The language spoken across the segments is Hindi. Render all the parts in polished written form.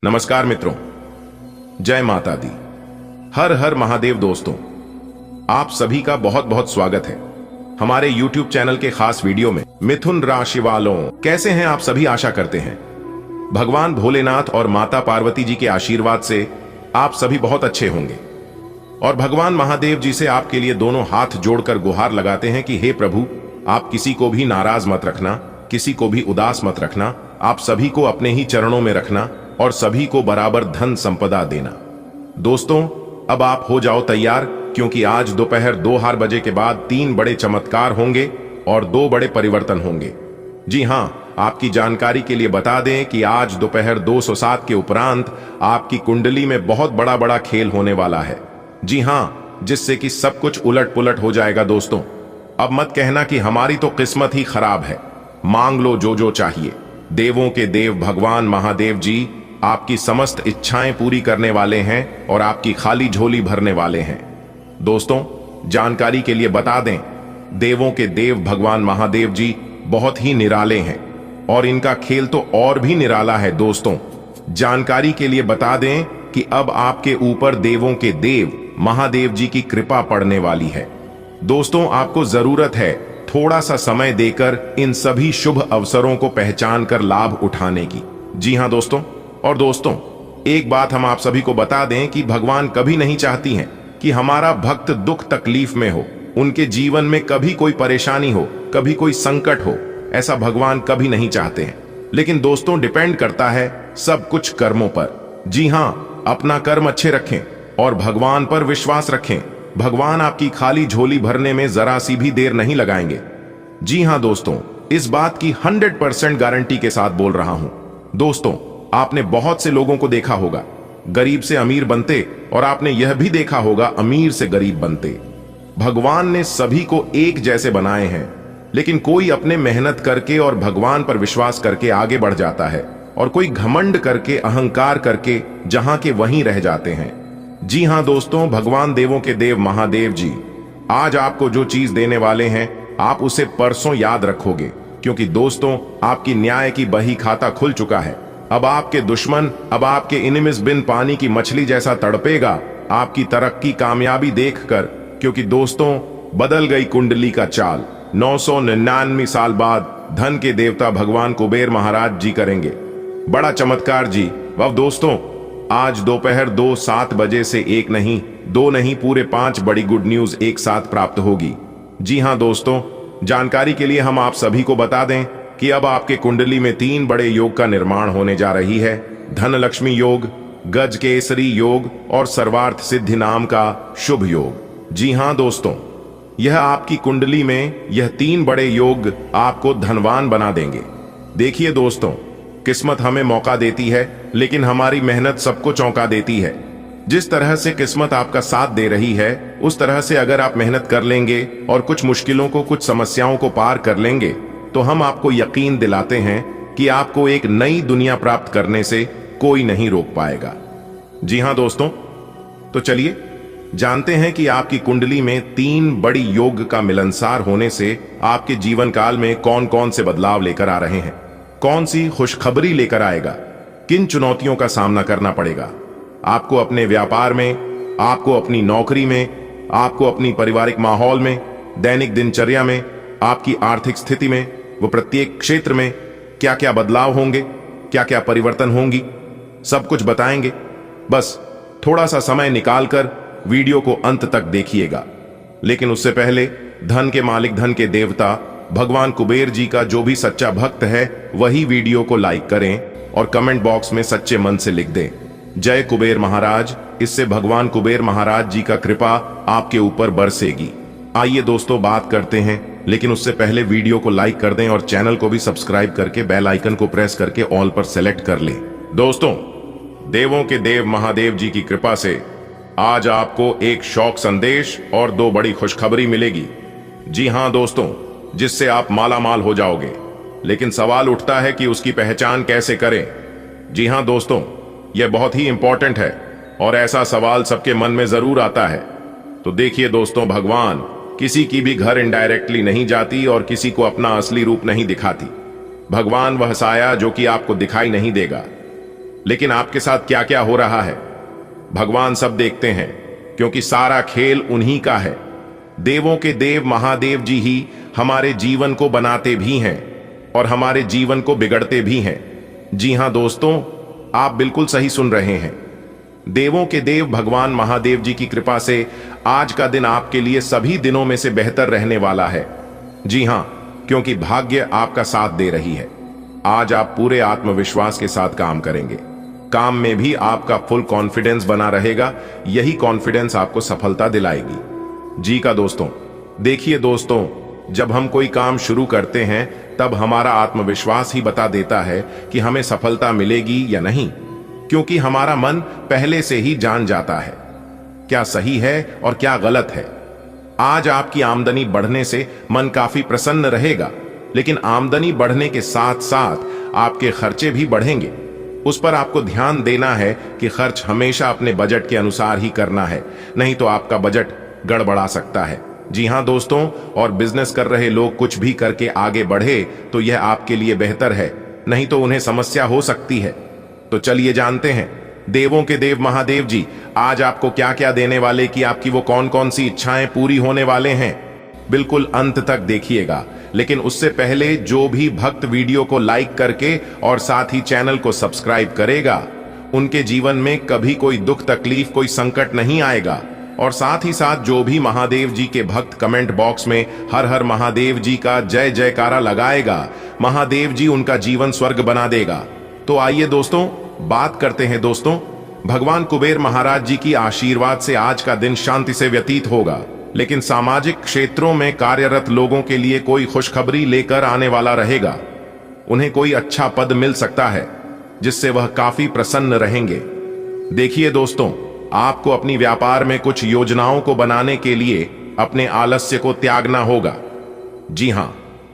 नमस्कार मित्रों, जय माता दी। हर हर महादेव। दोस्तों, आप सभी का बहुत बहुत स्वागत है हमारे YouTube चैनल के खास वीडियो में। मिथुन राशि वालों, कैसे हैं आप सभी? आशा करते हैं भगवान भोलेनाथ और माता पार्वती जी के आशीर्वाद से आप सभी बहुत अच्छे होंगे। और भगवान महादेव जी से आपके लिए दोनों हाथ जोड़कर गुहार लगाते हैं कि हे प्रभु, आप किसी को भी नाराज मत रखना, किसी को भी उदास मत रखना, आप सभी को अपने ही चरणों में रखना और सभी को बराबर धन संपदा देना। दोस्तों, अब आप हो जाओ तैयार, क्योंकि आज दोपहर 2 बजे के बाद 3 बड़े चमत्कार होंगे और 2 बड़े परिवर्तन होंगे। जी हां, आपकी जानकारी के लिए बता दें कि आज दोपहर 2:07 के उपरांत आपकी कुंडली में बहुत बड़ा बड़ा खेल होने वाला है। जी हां, जिससे कि सब कुछ उलट पुलट हो जाएगा। दोस्तों, अब मत कहना कि हमारी तो किस्मत ही खराब है। मांग लो जो जो चाहिए। देवों के देव भगवान महादेव जी आपकी समस्त इच्छाएं पूरी करने वाले हैं और आपकी खाली झोली भरने वाले हैं। दोस्तों, जानकारी के लिए बता दें, देवों के देव भगवान महादेव जी बहुत ही निराले हैं और इनका खेल तो और भी निराला है। दोस्तों, जानकारी के लिए बता दें कि अब आपके ऊपर देवों के देव महादेव जी की कृपा पड़ने वाली है। दोस्तों, आपको जरूरत है थोड़ा सा समय देकर इन सभी शुभ अवसरों को पहचान कर लाभ उठाने की। जी हां दोस्तों, और दोस्तों, एक बात हम आप सभी को बता दें कि भगवान कभी नहीं चाहती हैं कि हमारा भक्त दुख तकलीफ में हो, उनके जीवन में कभी कोई परेशानी हो, कभी कोई संकट हो। ऐसा भगवान कभी नहीं चाहते हैं। लेकिन दोस्तों, डिपेंड करता है सब कुछ कर्मों पर। जी हां, अपना कर्म अच्छे रखें और भगवान पर विश्वास रखें। भगवान आपकी खाली झोली भरने में जरा सी भी देर नहीं लगाएंगे। जी हां दोस्तों, इस बात की 100% गारंटी के साथ बोल रहा हूं। दोस्तों, आपने बहुत से लोगों को देखा होगा गरीब से अमीर बनते, और आपने यह भी देखा होगा अमीर से गरीब बनते। भगवान ने सभी को एक जैसे बनाए हैं, लेकिन कोई अपने मेहनत करके और भगवान पर विश्वास करके आगे बढ़ जाता है और कोई घमंड करके, अहंकार करके जहां के वहीं रह जाते हैं। जी हां दोस्तों, भगवान देवों के देव महादेव जी आज आपको जो चीज देने वाले हैं, आप उसे परसों याद रखोगे, क्योंकि दोस्तों, आपकी न्याय की बही खाता खुल चुका है। अब आपके दुश्मन, अब आपके इनिमिस बिन पानी की मछली जैसा तड़पेगा आपकी तरक्की कामयाबी देखकर, क्योंकि दोस्तों, बदल गई कुंडली का चाल। 999 साल बाद धन के देवता भगवान कुबेर महाराज जी करेंगे बड़ा चमत्कार। जी वह दोस्तों, आज दोपहर 2:07 बजे से 1 नहीं, 2 नहीं, पूरे 5 बड़ी गुड न्यूज एक साथ प्राप्त होगी। जी हां दोस्तों, जानकारी के लिए हम आप सभी को बता दें कि अब आपके कुंडली में 3 बड़े योग का निर्माण होने जा रही है। धन लक्ष्मी योग, गज केसरी योग और सर्वार्थ सिद्धि नाम का शुभ योग। जी हां दोस्तों, यह आपकी कुंडली में यह 3 बड़े योग आपको धनवान बना देंगे। देखिए दोस्तों, किस्मत हमें मौका देती है, लेकिन हमारी मेहनत सबको चौंका देती है। जिस तरह से किस्मत आपका साथ दे रही है, उस तरह से अगर आप मेहनत कर लेंगे और कुछ मुश्किलों को, कुछ समस्याओं को पार कर लेंगे, तो हम आपको यकीन दिलाते हैं कि आपको एक नई दुनिया प्राप्त करने से कोई नहीं रोक पाएगा। जी हां दोस्तों, तो चलिए जानते हैं कि आपकी कुंडली में 3 बड़ी योग का मिलनसार होने से आपके जीवन काल में कौन कौन से बदलाव लेकर आ रहे हैं, कौन सी खुशखबरी लेकर आएगा, किन चुनौतियों का सामना करना पड़ेगा आपको अपने व्यापार में, आपको अपनी नौकरी में, आपको अपनी पारिवारिक माहौल में, दैनिक दिनचर्या में, आपकी आर्थिक स्थिति में, वो प्रत्येक क्षेत्र में क्या क्या बदलाव होंगे, क्या क्या परिवर्तन होंगी, सब कुछ बताएंगे। बस थोड़ा सा समय निकालकर वीडियो को अंत तक देखिएगा। लेकिन उससे पहले धन के मालिक, धन के देवता भगवान कुबेर जी का जो भी सच्चा भक्त है, वही वीडियो को लाइक करें और कमेंट बॉक्स में सच्चे मन से लिख दें, जय कुबेर महाराज। इससे भगवान कुबेर महाराज जी का कृपा आपके ऊपर बरसेगी। आइए दोस्तों, बात करते हैं, लेकिन उससे पहले वीडियो को लाइक कर दें और चैनल को भी सब्सक्राइब करके बेल आइकन को प्रेस करके ऑल पर सेलेक्ट कर लें। दोस्तों, देवों के देव महादेव जी की कृपा से आज आपको एक शौक संदेश और 2 बड़ी खुशखबरी मिलेगी। जी हां दोस्तों, जिससे आप माला माल हो जाओगे। लेकिन सवाल उठता है कि उसकी पहचान कैसे करें। जी हां दोस्तों, यह बहुत ही इंपॉर्टेंट है और ऐसा सवाल सबके मन में जरूर आता है। तो देखिए दोस्तों, भगवान किसी की भी घर इनडायरेक्टली नहीं जाती और किसी को अपना असली रूप नहीं दिखाती। भगवान वह साया जो कि आपको दिखाई नहीं देगा। लेकिन आपके साथ क्या क्या हो रहा है भगवान सब देखते हैं, क्योंकि सारा खेल उन्हीं का है। देवों के देव महादेव जी ही हमारे जीवन को बनाते भी हैं और हमारे जीवन को बिगड़ते भी हैं। जी हां दोस्तों, आप बिल्कुल सही सुन रहे हैं। देवों के देव भगवान महादेव जी की कृपा से आज का दिन आपके लिए सभी दिनों में से बेहतर रहने वाला है। जी हां, क्योंकि भाग्य आपका साथ दे रही है। आज आप पूरे आत्मविश्वास के साथ काम करेंगे। काम में भी आपका फुल कॉन्फिडेंस बना रहेगा। यही कॉन्फिडेंस आपको सफलता दिलाएगी। जी का दोस्तों, देखिए दोस्तों, जब हम कोई काम शुरू करते हैं तब हमारा आत्मविश्वास ही बता देता है कि हमें सफलता मिलेगी या नहीं, क्योंकि हमारा मन पहले से ही जान जाता है क्या सही है और क्या गलत है। आज आपकी आमदनी बढ़ने से मन काफी प्रसन्न रहेगा, लेकिन आमदनी बढ़ने के साथ साथ आपके खर्चे भी बढ़ेंगे। उस पर आपको ध्यान देना है कि खर्च हमेशा अपने बजट के अनुसार ही करना है, नहीं तो आपका बजट गड़बड़ा सकता है। जी हां दोस्तों, और बिजनेस कर रहे लोग कुछ भी करके आगे बढ़े तो यह आपके लिए बेहतर है, नहीं तो उन्हें समस्या हो सकती है। तो चलिए जानते हैं देवों के देव महादेव जी आज आपको क्या क्या देने वाले, कि आपकी वो कौन कौन सी इच्छाएं पूरी होने वाले हैं। बिल्कुल अंत तक देखिएगा, लेकिन उससे पहले जो भी भक्त वीडियो को लाइक करके और साथ ही चैनल को सब्सक्राइब करेगा, उनके जीवन में कभी कोई दुख तकलीफ कोई संकट नहीं आएगा। और साथ ही साथ जो भी महादेव जी के भक्त कमेंट बॉक्स में हर हर महादेव जी का जय जयकारा लगाएगा, महादेव जी उनका जीवन स्वर्ग बना देगा। तो आइए दोस्तों बात करते हैं दोस्तों, भगवान कुबेर महाराज जी की आशीर्वाद से आज का दिन शांति से व्यतीत होगा, लेकिन सामाजिक क्षेत्रों में कार्यरत लोगों के लिए कोई खुशखबरी लेकर आने वाला रहेगा। उन्हें कोई अच्छा पद मिल सकता है जिससे वह काफी प्रसन्न रहेंगे। देखिए दोस्तों, आपको अपनी व्यापार में कुछ योजनाओं को बनाने के लिए अपने आलस्य को त्यागना होगा। जी हां,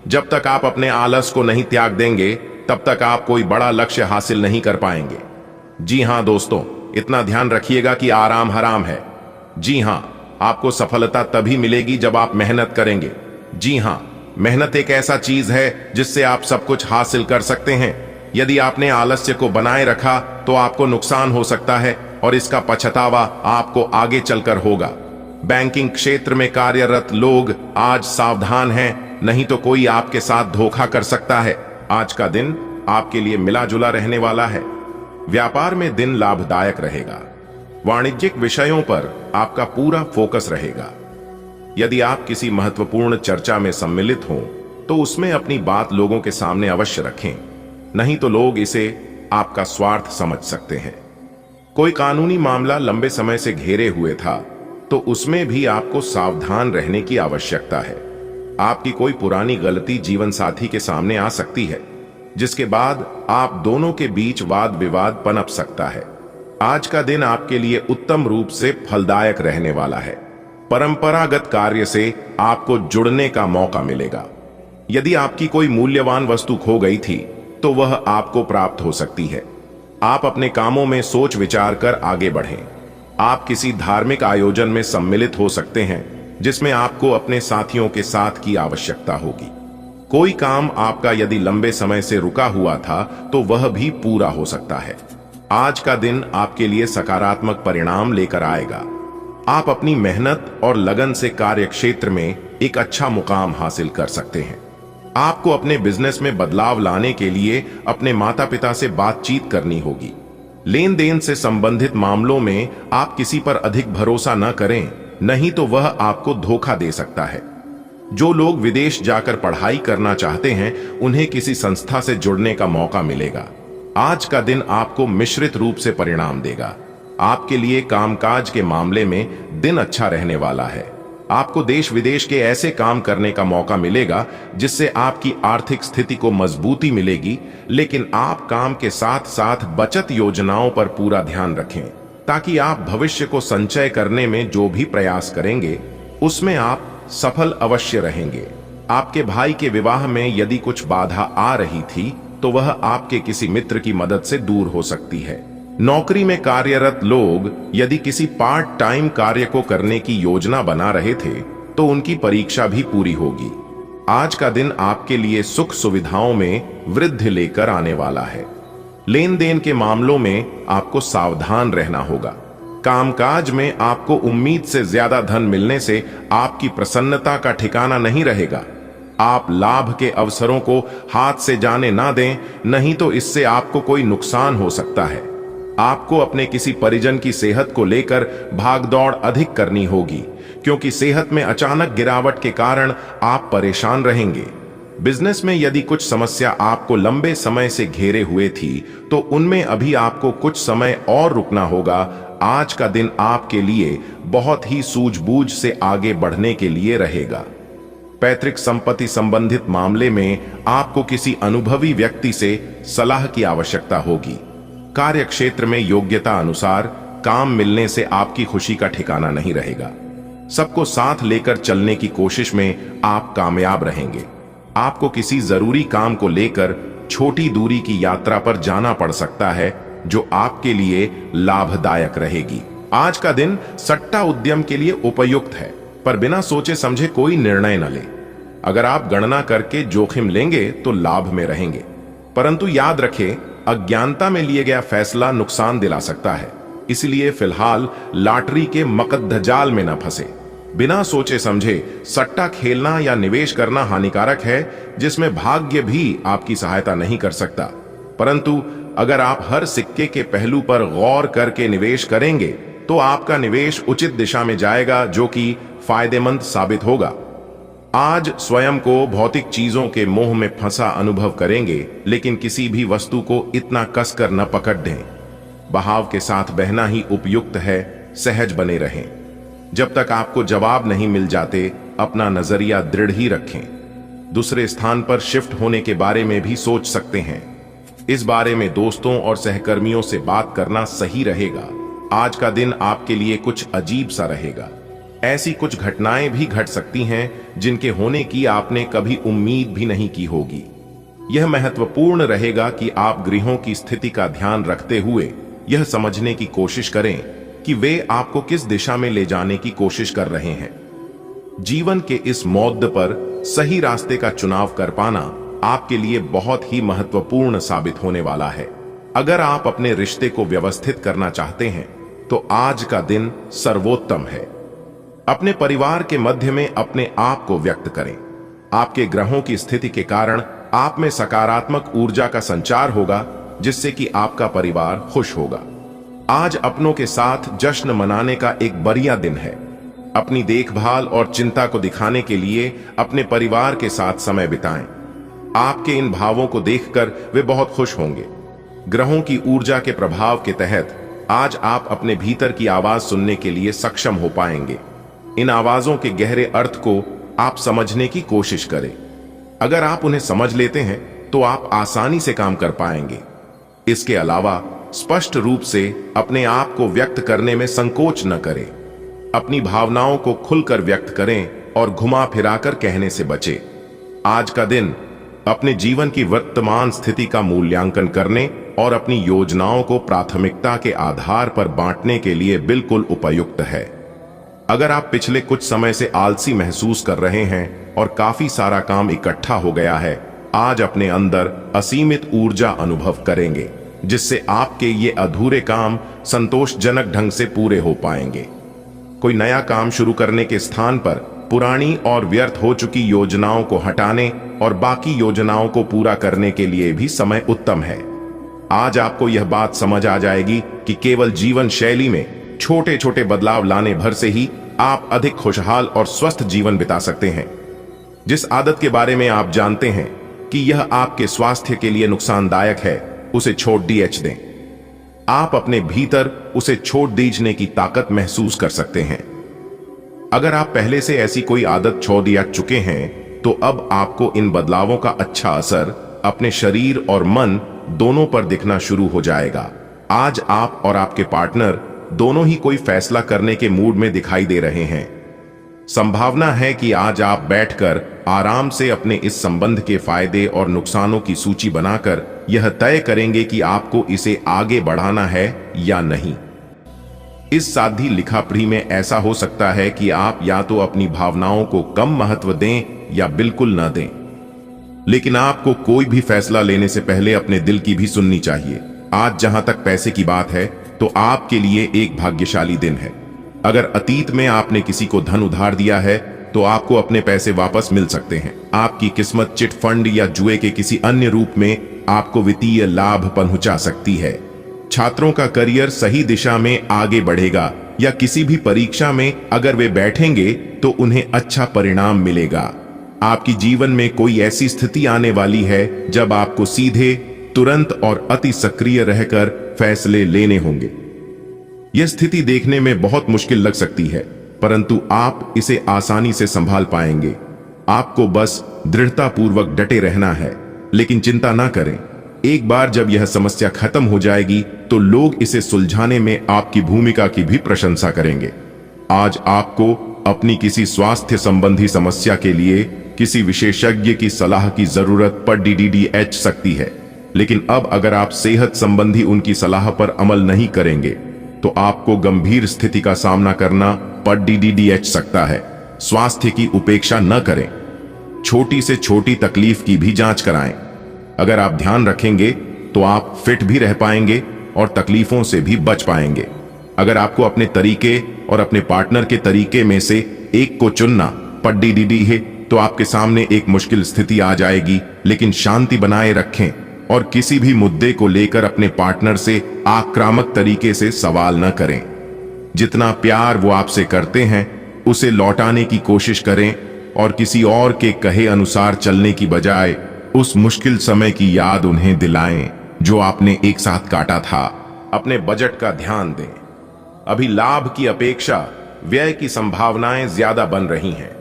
जब तक आप अपने आलस को नहीं त्याग देंगे तब तक आप कोई बड़ा लक्ष्य हासिल नहीं कर पाएंगे। जी हां दोस्तों, इतना ध्यान रखिएगा कि आराम हराम है। जी हां, आपको सफलता तभी मिलेगी जब आप मेहनत करेंगे। जी हां, मेहनत एक ऐसा चीज है जिससे आप सब कुछ हासिल कर सकते हैं। यदि आपने आलस्य को बनाए रखा तो आपको नुकसान हो सकता है और इसका पछतावा आपको आगे चलकर होगा। बैंकिंग क्षेत्र में कार्यरत लोग आज सावधान हैं, नहीं तो कोई आपके साथ धोखा कर सकता है। आज का दिन आपके लिए मिला जुला रहने वाला है। व्यापार में दिन लाभदायक रहेगा। वाणिज्यिक विषयों पर आपका पूरा फोकस रहेगा। यदि आप किसी महत्वपूर्ण चर्चा में सम्मिलित हों तो उसमें अपनी बात लोगों के सामने अवश्य रखें, नहीं तो लोग इसे आपका स्वार्थ समझ सकते हैं। कोई कानूनी मामला लंबे समय से घेरे हुए था तो उसमें भी आपको सावधान रहने की आवश्यकता है। आपकी कोई पुरानी गलती जीवन साथी के सामने आ सकती है, जिसके बाद आप दोनों के बीच वाद विवाद पनप सकता है। आज का दिन आपके लिए उत्तम रूप से फलदायक रहने वाला है। परंपरागत कार्य से आपको जुड़ने का मौका मिलेगा। यदि आपकी कोई मूल्यवान वस्तु खो गई थी तो वह आपको प्राप्त हो सकती है। आप अपने कामों में सोच विचार कर आगे बढ़ें। आप किसी धार्मिक आयोजन में सम्मिलित हो सकते हैं जिसमें आपको अपने साथियों के साथ की आवश्यकता होगी। कोई काम आपका यदि लंबे समय से रुका हुआ था तो वह भी पूरा हो सकता है। आज का दिन आपके लिए सकारात्मक परिणाम लेकर आएगा। आप अपनी मेहनत और लगन से कार्य क्षेत्र में एक अच्छा मुकाम हासिल कर सकते हैं। आपको अपने बिजनेस में बदलाव लाने के लिए अपने माता पिता से बातचीत करनी होगी। लेन देन से संबंधित मामलों में आप किसी पर अधिक भरोसा न करें, नहीं तो वह आपको धोखा दे सकता है। जो लोग विदेश जाकर पढ़ाई करना चाहते हैं उन्हें किसी संस्था से जुड़ने का मौका मिलेगा। आज का दिन आपको मिश्रित रूप से परिणाम देगा। आपके लिए कामकाज के मामले में दिन अच्छा रहने वाला है। आपको देश विदेश के ऐसे काम करने का मौका मिलेगा जिससे आपकी आर्थिक स्थिति को मजबूती मिलेगी, लेकिन आप काम के साथ साथ बचत योजनाओं पर पूरा ध्यान रखें ताकि आप भविष्य को संचय करने में जो भी प्रयास करेंगे उसमें आप सफल अवश्य रहेंगे। आपके भाई के विवाह में यदि कुछ बाधा आ रही थी तो वह आपके किसी मित्र की मदद से दूर हो सकती है। नौकरी में कार्यरत लोग यदि किसी पार्ट टाइम कार्य को करने की योजना बना रहे थे तो उनकी परीक्षा भी पूरी होगी। आज का दिन आपके लिए सुख सुविधाओं में वृद्धि लेकर आने वाला है। लेन देन के मामलों में आपको सावधान रहना होगा। कामकाज में आपको उम्मीद से ज्यादा धन मिलने से आपकी प्रसन्नता का ठिकाना नहीं रहेगा। आप लाभ के अवसरों को हाथ से जाने ना दें, नहीं तो इससे आपको कोई नुकसान हो सकता है। आपको अपने किसी परिजन की सेहत को लेकर भागदौड़ अधिक करनी होगी, क्योंकि सेहत में अचानक गिरावट के कारण आप परेशान रहेंगे। बिजनेस में यदि कुछ समस्या आपको लंबे समय से घेरे हुए थी, तो उनमें अभी आपको कुछ समय और रुकना होगा। आज का दिन आपके लिए बहुत ही सूझबूझ से आगे बढ़ने के लिए रहेगा। पैतृक संपत्ति संबंधित मामले में आपको किसी अनुभवी व्यक्ति से सलाह की आवश्यकता होगी। कार्य क्षेत्र में योग्यता अनुसार काम मिलने से आपकी खुशी का ठिकाना नहीं रहेगा। सबको साथ लेकर चलने की कोशिश में आप कामयाब रहेंगे। आपको किसी जरूरी काम को लेकर छोटी दूरी की यात्रा पर जाना पड़ सकता है, जो आपके लिए लाभदायक रहेगी। आज का दिन सट्टा उद्यम के लिए उपयुक्त है, पर बिना सोचे समझे कोई निर्णय न लें। अगर आप गणना करके जोखिम लेंगे तो लाभ में रहेंगे, परंतु याद रखें, अज्ञानता में लिए गया फैसला नुकसान दिला सकता है। इसलिए फिलहाल लॉटरी के मकद्दजाल में न फंसे। बिना सोचे समझे सट्टा खेलना या निवेश करना हानिकारक है, जिसमें भाग्य भी आपकी सहायता नहीं कर सकता। परंतु अगर आप हर सिक्के के पहलू पर गौर करके निवेश करेंगे तो आपका निवेश उचित दिशा में जाएगा, जो कि फायदेमंद साबित होगा। आज स्वयं को भौतिक चीजों के मोह में फंसा अनुभव करेंगे, लेकिन किसी भी वस्तु को इतना कसकर न पकड़ दें। बहाव के साथ बहना ही उपयुक्त है। सहज बने रहें। जब तक आपको जवाब नहीं मिल जाते, अपना नजरिया दृढ़ ही रखें। दूसरे स्थान पर शिफ्ट होने के बारे में भी सोच सकते हैं। इस बारे में दोस्तों और सहकर्मियों से बात करना सही रहेगा। आज का दिन आपके लिए कुछ अजीब सा रहेगा। ऐसी कुछ घटनाएं भी घट सकती हैं जिनके होने की आपने कभी उम्मीद भी नहीं की होगी। यह महत्वपूर्ण रहेगा कि आप गृहों की स्थिति का ध्यान रखते हुए यह समझने की कोशिश करें कि वे आपको किस दिशा में ले जाने की कोशिश कर रहे हैं। जीवन के इस मोड़ पर सही रास्ते का चुनाव कर पाना आपके लिए बहुत ही महत्वपूर्ण साबित होने वाला है। अगर आप अपने रिश्ते को व्यवस्थित करना चाहते हैं तो आज का दिन सर्वोत्तम है। अपने परिवार के मध्य में अपने आप को व्यक्त करें। आपके ग्रहों की स्थिति के कारण आप में सकारात्मक ऊर्जा का संचार होगा, जिससे कि आपका परिवार खुश होगा। आज अपनों के साथ जश्न मनाने का एक बढ़िया दिन है। अपनी देखभाल और चिंता को दिखाने के लिए अपने परिवार के साथ समय बिताएं। आपके इन भावों को देखकर वे बहुत खुश होंगे। ग्रहों की ऊर्जा के प्रभाव के तहत आज आप अपने भीतर की आवाज सुनने के लिए सक्षम हो पाएंगे। इन आवाजों के गहरे अर्थ को आप समझने की कोशिश करें। अगर आप उन्हें समझ लेते हैं तो आप आसानी से काम कर पाएंगे। इसके अलावा स्पष्ट रूप से अपने आप को व्यक्त करने में संकोच न करें। अपनी भावनाओं को खुलकर व्यक्त करें और घुमा फिराकर कहने से बचें। आज का दिन अपने जीवन की वर्तमान स्थिति का मूल्यांकन करने और अपनी योजनाओं को प्राथमिकता के आधार पर बांटने के लिए बिल्कुल उपयुक्त है। अगर आप पिछले कुछ समय से आलसी महसूस कर रहे हैं और काफी सारा काम इकट्ठा हो गया है, आज अपने अंदर असीमित ऊर्जा अनुभव करेंगे, जिससे आपके ये अधूरे काम संतोषजनक ढंग से पूरे हो पाएंगे। कोई नया काम शुरू करने के स्थान पर पुरानी और व्यर्थ हो चुकी योजनाओं को हटाने और बाकी योजनाओं को पूरा करने के लिए भी समय उत्तम है। आज आपको यह बात समझ आ जाएगी कि केवल जीवन शैली में छोटे छोटे बदलाव लाने भर से ही आप अधिक खुशहाल और स्वस्थ जीवन बिता सकते हैं। जिस आदत के बारे में आप जानते हैं कि यह आपके स्वास्थ्य के लिए नुकसानदायक है, उसे छोड़ दें। आप अपने भीतर उसे छोड़ दीजने की ताकत महसूस कर सकते हैं। अगर आप पहले से ऐसी कोई आदत छोड़ दिया चुके हैं, तो अब आपको इन बदलावों का अच्छा असर अपने शरीर और मन दोनों पर दिखना शुरू हो जाएगा। आज आप और आपके पार्टनर दोनों ही कोई फैसला करने के मूड में दिखाई दे रहे हैं। संभावना है कि आज आप बैठकर आराम से अपने इस संबंध के फायदे और नुकसानों की सूची बनाकर यह तय करेंगे कि आपको इसे आगे बढ़ाना है या नहीं। इस साधी लिखापढ़ी में ऐसा हो सकता है कि आप या तो अपनी भावनाओं को कम महत्व दें या बिल्कुल न दें। लेकिन आपको कोई भी फैसला लेने से पहले अपने दिल की भी सुननी चाहिए। आज जहां तक पैसे की बात है तो आपके लिए एक भाग्यशाली दिन है। अगर अतीत में आपने किसी को धन उधार दिया है तो आपको अपने पैसे वापस मिल सकते हैं। आपकी किस्मत चिट फंड या जुए के किसी अन्य रूप में आपको वित्तीय लाभ पहुंचा सकती है। छात्रों का करियर सही दिशा में आगे बढ़ेगा या किसी भी परीक्षा में अगर वे बैठेंगे तो उन्हें अच्छा परिणाम मिलेगा। आपकी जीवन में कोई ऐसी स्थिति आने वाली है जब आपको सीधे, तुरंत और अति सक्रिय रहकर फैसले लेने होंगे। यह स्थिति देखने में बहुत मुश्किल लग सकती है, परंतु आप इसे आसानी से संभाल पाएंगे। आपको बस दृढ़तापूर्वक डटे रहना है, लेकिन चिंता ना करें। एक बार जब यह समस्या खत्म हो जाएगी तो लोग इसे सुलझाने में आपकी भूमिका की भी प्रशंसा करेंगे। आज आपको अपनी किसी स्वास्थ्य संबंधी समस्या के लिए किसी विशेषज्ञ की सलाह की जरूरत पड़ DDDH सकती है, लेकिन अब अगर आप सेहत संबंधी उनकी सलाह पर अमल नहीं करेंगे तो आपको गंभीर स्थिति का सामना करना पड़ DDDH सकता है। स्वास्थ्य की उपेक्षा न करें। छोटी से छोटी तकलीफ की भी जांच कराएं। अगर आप ध्यान रखेंगे तो आप फिट भी रह पाएंगे और तकलीफों से भी बच पाएंगे। अगर आपको अपने तरीके और अपने पार्टनर के तरीके में से एक को चुनना पड़ DDD है तो आपके सामने एक मुश्किल स्थिति आ जाएगी, लेकिन शांति बनाए रखें और किसी भी मुद्दे को लेकर अपने पार्टनर से आक्रामक तरीके से सवाल न करें। जितना प्यार वो आपसे करते हैं उसे लौटाने की कोशिश करें और किसी और के कहे अनुसार चलने की बजाय उस मुश्किल समय की याद उन्हें दिलाएं जो आपने एक साथ काटा था। अपने बजट का ध्यान दें। अभी लाभ की अपेक्षा व्यय की संभावनाएं ज्यादा बन रही हैं।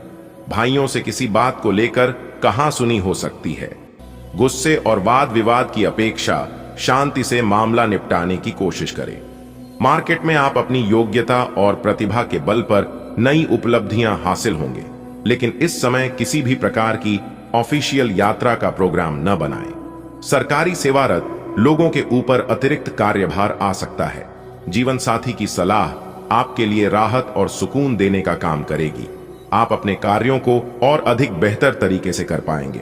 भाइयों से किसी बात को लेकर कहां सुनी हो सकती है। गुस्से और वाद विवाद की अपेक्षा शांति से मामला निपटाने की कोशिश करें। मार्केट में आप अपनी योग्यता और प्रतिभा के बल पर नई उपलब्धियां हासिल होंगे, लेकिन इस समय किसी भी प्रकार की ऑफिशियल यात्रा का प्रोग्राम न बनाएं। सरकारी सेवारत लोगों के ऊपर अतिरिक्त कार्यभार आ सकता है। जीवन साथी की सलाह आपके लिए राहत और सुकून देने का काम करेगी। आप अपने कार्यों को और अधिक बेहतर तरीके से कर पाएंगे।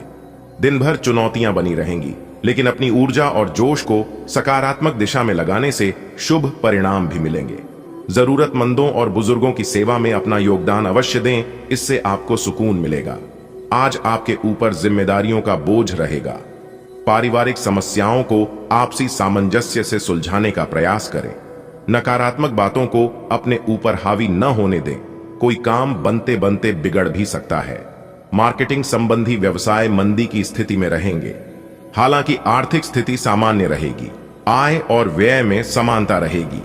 दिन भर चुनौतियां बनी रहेंगी, लेकिन अपनी ऊर्जा और जोश को सकारात्मक दिशा में लगाने से शुभ परिणाम भी मिलेंगे। जरूरतमंदों और बुजुर्गों की सेवा में अपना योगदान अवश्य दें, इससे आपको सुकून मिलेगा। आज आपके ऊपर जिम्मेदारियों का बोझ रहेगा। पारिवारिक समस्याओं को आपसी सामंजस्य से सुलझाने का प्रयास करें। नकारात्मक बातों को अपने ऊपर हावी न होने दें। कोई काम बनते बनते बिगड़ भी सकता है। मार्केटिंग संबंधी व्यवसाय मंदी की स्थिति में रहेंगे। हालांकि आर्थिक स्थिति सामान्य रहेगी। आय और व्यय में समानता रहेगी।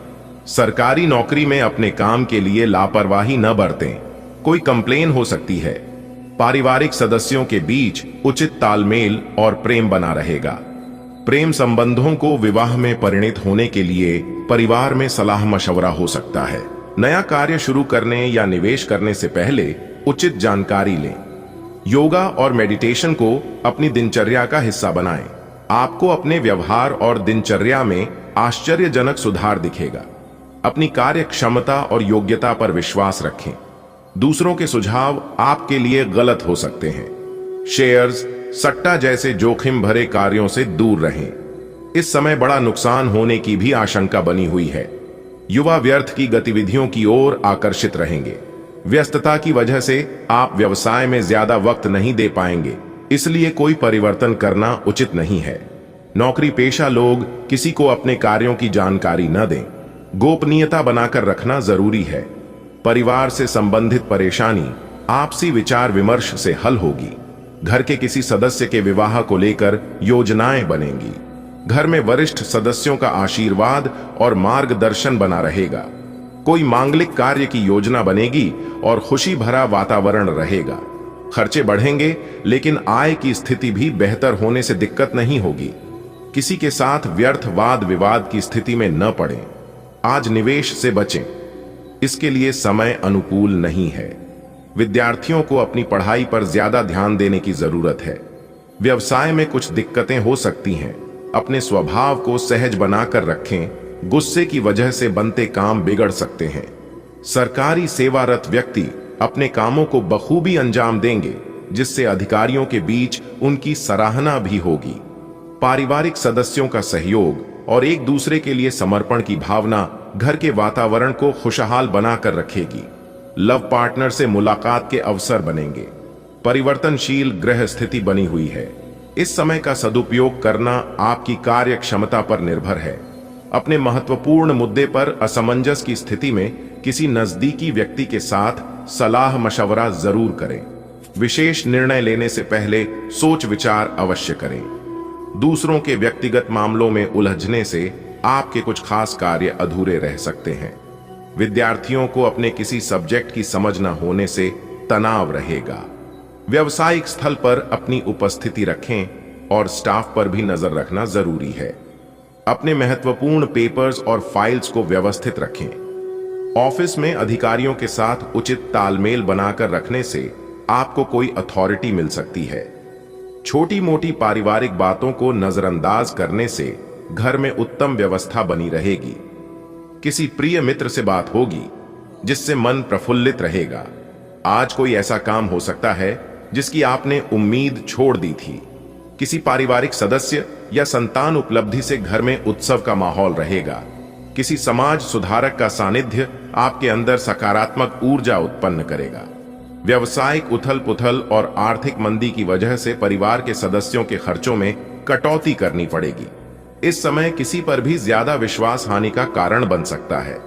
सरकारी नौकरी में अपने काम के लिए लापरवाही न बरतें। कोई कंप्लेन हो सकती है। पारिवारिक सदस्यों के बीच उचित तालमेल और प्रेम बना रहेगा। प्रेम संबंधों को विवाह में परिणित होने के लिए परिवार में सलाह मशवरा हो सकता है। नया कार्य शुरू करने या निवेश करने से पहले उचित जानकारी लें। योगा और मेडिटेशन को अपनी दिनचर्या का हिस्सा बनाएं। आपको अपने व्यवहार और दिनचर्या में आश्चर्यजनक सुधार दिखेगा। अपनी कार्य क्षमता और योग्यता पर विश्वास रखें। दूसरों के सुझाव आपके लिए गलत हो सकते हैं। शेयर्स, सट्टा जैसे जोखिम भरे कार्यों से दूर रहें। इस समय बड़ा नुकसान होने की भी आशंका बनी हुई है। युवा व्यर्थ की गतिविधियों की ओर आकर्षित रहेंगे। व्यस्तता की वजह से आप व्यवसाय में ज्यादा वक्त नहीं दे पाएंगे, इसलिए कोई परिवर्तन करना उचित नहीं है। नौकरी पेशा लोग किसी को अपने कार्यों की जानकारी न दें। गोपनीयता बनाकर रखना जरूरी है। परिवार से संबंधित परेशानी आपसी विचार विमर्श से हल होगी। घर के किसी सदस्य के विवाह को लेकर योजनाएं बनेंगी। घर में वरिष्ठ सदस्यों का आशीर्वाद और मार्गदर्शन बना रहेगा। कोई मांगलिक कार्य की योजना बनेगी और खुशी भरा वातावरण रहेगा। खर्चे बढ़ेंगे, लेकिन आय की स्थिति भी बेहतर होने से दिक्कत नहीं होगी। किसी के साथ व्यर्थ वाद विवाद की स्थिति में न पड़ें। आज निवेश से बचें, इसके लिए समय अनुकूल नहीं है। विद्यार्थियों को अपनी पढ़ाई पर ज्यादा ध्यान देने की जरूरत है। व्यवसाय में कुछ दिक्कतें हो सकती हैं। अपने स्वभाव को सहज बनाकर रखें। गुस्से की वजह से बनते काम बिगड़ सकते हैं। सरकारी सेवारत व्यक्ति अपने कामों को बखूबी अंजाम देंगे, जिससे अधिकारियों के बीच उनकी सराहना भी होगी। पारिवारिक सदस्यों का सहयोग और एक दूसरे के लिए समर्पण की भावना घर के वातावरण को खुशहाल बनाकर रखेगी। लव पार्टनर से मुलाकात के अवसर बनेंगे। परिवर्तनशील ग्रह स्थिति बनी हुई है। इस समय का सदुपयोग करना आपकी कार्य क्षमता पर निर्भर है। अपने महत्वपूर्ण मुद्दे पर असमंजस की स्थिति में किसी नजदीकी व्यक्ति के साथ सलाह मशवरा जरूर करें। विशेष निर्णय लेने से पहले सोच विचार अवश्य करें। दूसरों के व्यक्तिगत मामलों में उलझने से आपके कुछ खास कार्य अधूरे रह सकते हैं। विद्यार्थियों को अपने किसी सब्जेक्ट की समझ न होने से तनाव रहेगा। व्यावसायिक स्थल पर अपनी उपस्थिति रखें और स्टाफ पर भी नजर रखना जरूरी है। अपने महत्वपूर्ण पेपर्स और फाइल्स को व्यवस्थित रखें। ऑफिस में अधिकारियों के साथ उचित तालमेल बनाकर रखने से आपको कोई अथॉरिटी मिल सकती है। छोटी मोटी पारिवारिक बातों को नजरअंदाज करने से घर में उत्तम व्यवस्था बनी रहेगी। किसी प्रिय मित्र से बात होगी जिससे मन प्रफुल्लित रहेगा। आज कोई ऐसा काम हो सकता है जिसकी आपने उम्मीद छोड़ दी थी। किसी पारिवारिक सदस्य या संतान उपलब्धि से घर में उत्सव का माहौल रहेगा। किसी समाज सुधारक का सानिध्य आपके अंदर सकारात्मक ऊर्जा उत्पन्न करेगा। व्यावसायिक उथल पुथल और आर्थिक मंदी की वजह से परिवार के सदस्यों के खर्चों में कटौती करनी पड़ेगी। इस समय किसी पर भी ज्यादा विश्वास हानि का कारण बन सकता है।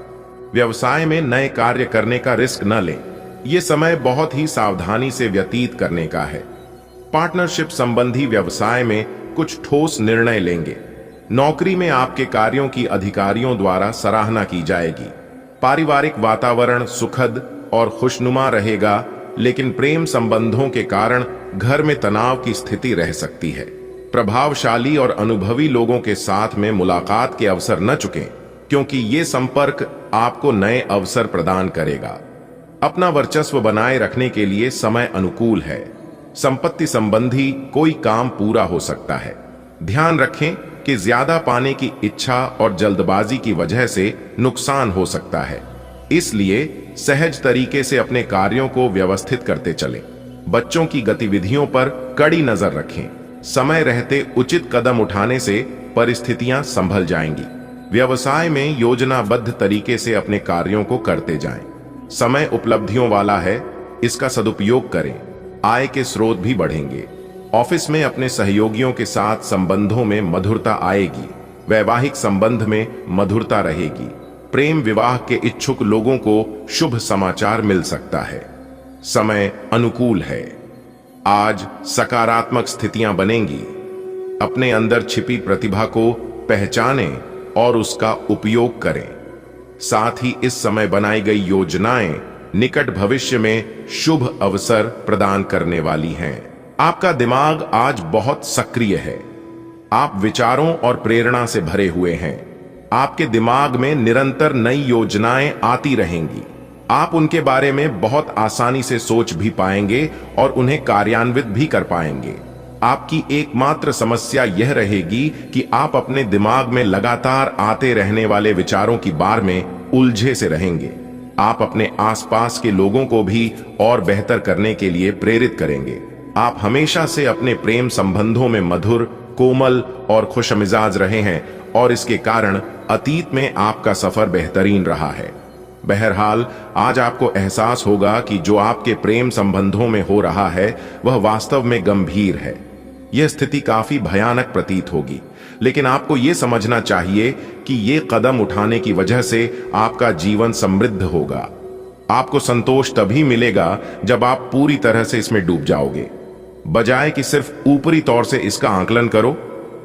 व्यवसाय में नए कार्य करने का रिस्क न लें। यह समय बहुत ही सावधानी से व्यतीत करने का है। पार्टनरशिप संबंधी व्यवसाय में कुछ ठोस निर्णय लेंगे। नौकरी में आपके कार्यों की अधिकारियों द्वारा सराहना की जाएगी। पारिवारिक वातावरण सुखद और खुशनुमा रहेगा, लेकिन प्रेम संबंधों के कारण घर में तनाव की स्थिति रह सकती है। प्रभावशाली और अनुभवी लोगों के साथ में मुलाकात के अवसर न चुकें, क्योंकि ये संपर्क आपको नए अवसर प्रदान करेगा। अपना वर्चस्व बनाए रखने के लिए समय अनुकूल है। संपत्ति संबंधी कोई काम पूरा हो सकता है। ध्यान रखें कि ज्यादा पाने की इच्छा और जल्दबाजी की वजह से नुकसान हो सकता है, इसलिए सहज तरीके से अपने कार्यों को व्यवस्थित करते चलें। बच्चों की गतिविधियों पर कड़ी नजर रखें। समय रहते उचित कदम उठाने से परिस्थितियां संभल जाएंगी। व्यवसाय में योजनाबद्ध तरीके से अपने कार्यों को करते जाएं। समय उपलब्धियों वाला है, इसका सदुपयोग करें। आय के स्रोत भी बढ़ेंगे। ऑफिस में अपने सहयोगियों के साथ संबंधों में मधुरता आएगी। वैवाहिक संबंध में मधुरता रहेगी। प्रेम विवाह के इच्छुक लोगों को शुभ समाचार मिल सकता है। समय अनुकूल है। आज सकारात्मक स्थितियां बनेंगी। अपने अंदर छिपी प्रतिभा को पहचानें और उसका उपयोग करें। साथ ही इस समय बनाई गई योजनाएं निकट भविष्य में शुभ अवसर प्रदान करने वाली हैं। आपका दिमाग आज बहुत सक्रिय है। आप विचारों और प्रेरणा से भरे हुए हैं। आपके दिमाग में निरंतर नई योजनाएं आती रहेंगी। आप उनके बारे में बहुत आसानी से सोच भी पाएंगे और उन्हें कार्यान्वित भी कर पाएंगे। आपकी एकमात्र समस्या यह रहेगी कि आप अपने दिमाग में लगातार आते रहने वाले विचारों की बार में उलझे से रहेंगे। आप अपने आसपास के लोगों को भी और बेहतर करने के लिए प्रेरित करेंगे। आप हमेशा से अपने प्रेम संबंधों में मधुर, कोमल और खुशमिजाज रहे हैं और इसके कारण अतीत में आपका सफर बेहतरीन रहा है। बहरहाल आज आपको एहसास होगा कि जो आपके प्रेम संबंधों में हो रहा है वह वास्तव में गंभीर है। यह स्थिति काफी भयानक प्रतीत होगी, लेकिन आपको यह समझना चाहिए कि ये कदम उठाने की वजह से आपका जीवन समृद्ध होगा। आपको संतोष तभी मिलेगा जब आप पूरी तरह से इसमें डूब जाओगे, बजाय कि सिर्फ ऊपरी तौर से इसका आकलन करो।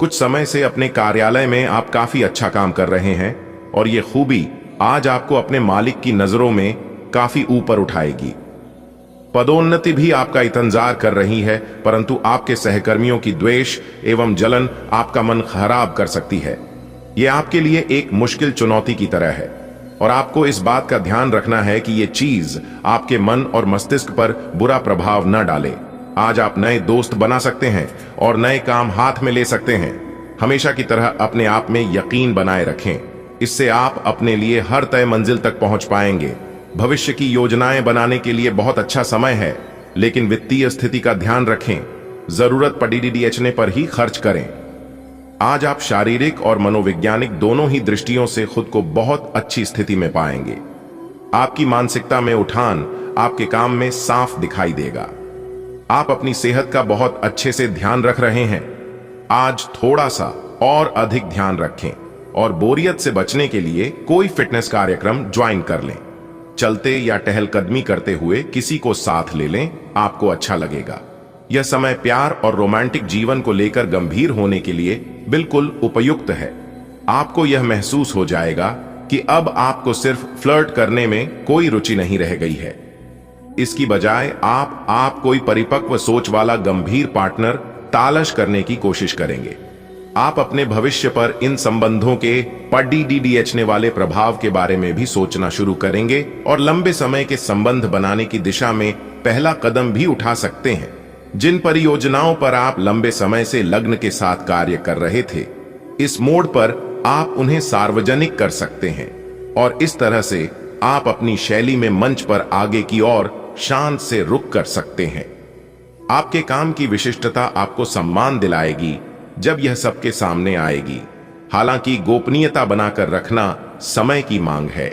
कुछ समय से अपने कार्यालय में आप काफी अच्छा काम कर रहे हैं और ये खूबी आज आपको अपने मालिक की नजरों में काफी ऊपर उठाएगी। पदोन्नति भी आपका इंतजार कर रही है, परंतु आपके सहकर्मियों की द्वेष एवं जलन आपका मन खराब कर सकती है। यह आपके लिए एक मुश्किल चुनौती की तरह है और आपको इस बात का ध्यान रखना है कि यह चीज आपके मन और मस्तिष्क पर बुरा प्रभाव न डाले। आज आप नए दोस्त बना सकते हैं और नए काम हाथ में ले सकते हैं। हमेशा की तरह अपने आप में यकीन बनाए रखें। इससे आप अपने लिए हर तय मंजिल तक पहुंच पाएंगे। भविष्य की योजनाएं बनाने के लिए बहुत अच्छा समय है, लेकिन वित्तीय स्थिति का ध्यान रखें। जरूरत पड़ने पर ही खर्च करें। आज आप शारीरिक और मनोवैज्ञानिक दोनों ही दृष्टियों से खुद को बहुत अच्छी स्थिति में पाएंगे। आपकी मानसिकता में उठान आपके काम में साफ दिखाई देगा। आप अपनी सेहत का बहुत अच्छे से ध्यान रख रहे हैं। आज थोड़ा सा और अधिक ध्यान रखें और बोरियत से बचने के लिए कोई फिटनेस कार्यक्रम ज्वाइन कर लें। चलते या टहलकदमी करते हुए किसी को साथ ले लें, आपको अच्छा लगेगा। यह समय प्यार और रोमांटिक जीवन को लेकर गंभीर होने के लिए बिल्कुल उपयुक्त है। आपको यह महसूस हो जाएगा कि अब आपको सिर्फ फ्लर्ट करने में कोई रुचि नहीं रह गई है। इसकी बजाय आप कोई परिपक्व सोच वाला गंभीर पार्टनर तलाश करने की कोशिश करेंगे। आप अपने भविष्य पर इन संबंधों के पड़ने वाले प्रभाव के बारे में भी सोचना शुरू करेंगे और लंबे समय के संबंध बनाने की दिशा में पहला कदम भी उठा सकते हैं। जिन परियोजनाओं पर आप लंबे समय से लग्न के साथ कार्य कर रहे थे, इस मोड़ पर आप उन्हें सार्वजनिक कर सकते हैं और इस तरह से आप अपनी शैली में मंच पर आगे की ओर शांत से रुक कर सकते हैं। आपके काम की विशिष्टता आपको सम्मान दिलाएगी जब यह सबके सामने आएगी। हालांकि गोपनीयता बनाकर रखना समय की मांग है।